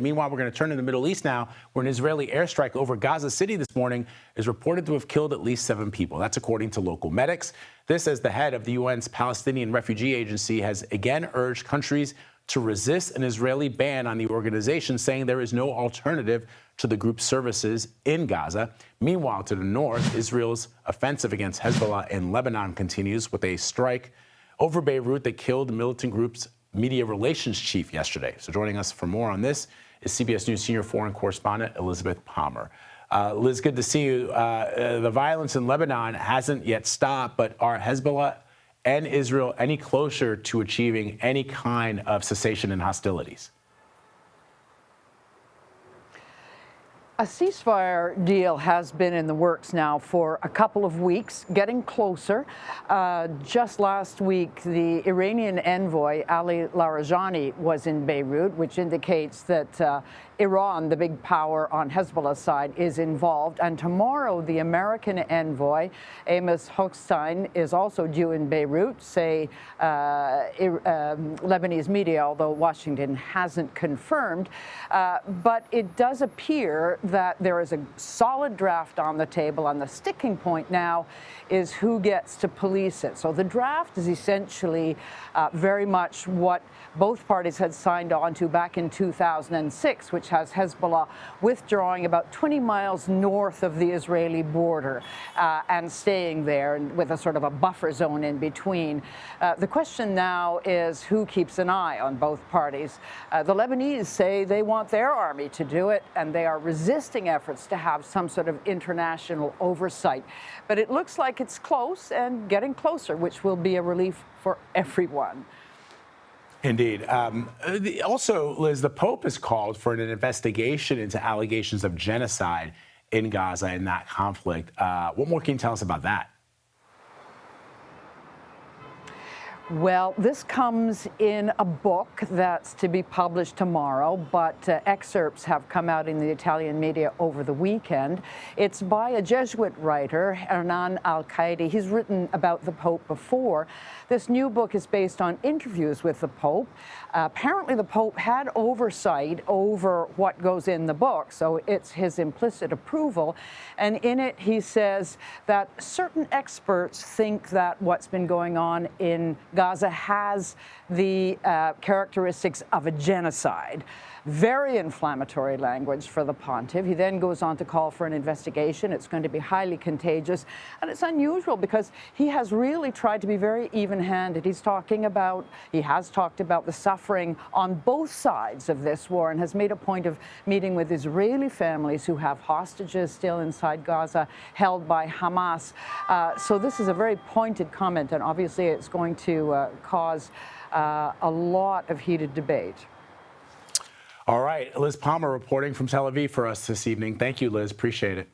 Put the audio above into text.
Meanwhile, we're going to turn to the Middle East now, where an Israeli airstrike over Gaza City this morning is reported to have killed at least 7 people. That's according to local medics. This as the head of the UN's Palestinian Refugee Agency has again urged countries to resist an Israeli ban on the organization, saying there is no alternative to the group's services in Gaza. Meanwhile, to the north, Israel's offensive against Hezbollah in Lebanon continues with a strike over Beirut that killed the militant group's media relations chief yesterday. So joining us for more on this is CBS News senior foreign correspondent Elizabeth Palmer. Liz, good to see you. The violence in Lebanon hasn't yet stopped, but are Hezbollah and Israel any closer to achieving any kind of cessation in hostilities? A ceasefire deal has been in the works now for a couple of weeks, getting closer. Just last week, the Iranian envoy, Ali Larijani, was in Beirut, which indicates that Iran, the big power on Hezbollah's side, is involved. And tomorrow, the American envoy, Amos Hochstein, is also due in Beirut, say Lebanese media, although Washington hasn't confirmed. But it does appear that there is a solid draft on the table, and the sticking point now is who gets to police it. So the draft is essentially very much what both parties had signed on to back in 2006, which has Hezbollah withdrawing about 20 miles north of the Israeli border and staying there with a sort of a buffer zone in between. The question now is who keeps an eye on both parties. The Lebanese say they want their army to do it, and they are resisting efforts to have some sort of international oversight. But it looks like it's close and getting closer, which will be a relief for everyone. Indeed. Also, Liz, the Pope has called for an investigation into allegations of genocide in Gaza in that conflict. What more can you tell us about that? Well, this comes in a book that's to be published tomorrow, but excerpts have come out in the Italian media over the weekend. It's by a Jesuit writer, Hernan Al-Qaidi. He's written about the Pope before. This new book is based on interviews with the Pope. Apparently, the Pope had oversight over what goes in the book, so it's his implicit approval. And in it, he says that certain experts think that what's been going on in Gaza has the characteristics of a genocide. Very inflammatory language for the pontiff. He then goes on to call for an investigation. It's going to be highly contagious. And it's unusual because he has really tried to be very even-handed. He has talked about the suffering on both sides of this war and has made a point of meeting with Israeli families who have hostages still inside Gaza held by Hamas. So this is a very pointed comment, and obviously it's going to cause a lot of heated debate. All right. Liz Palmer reporting from Tel Aviv for us this evening. Thank you, Liz. Appreciate it.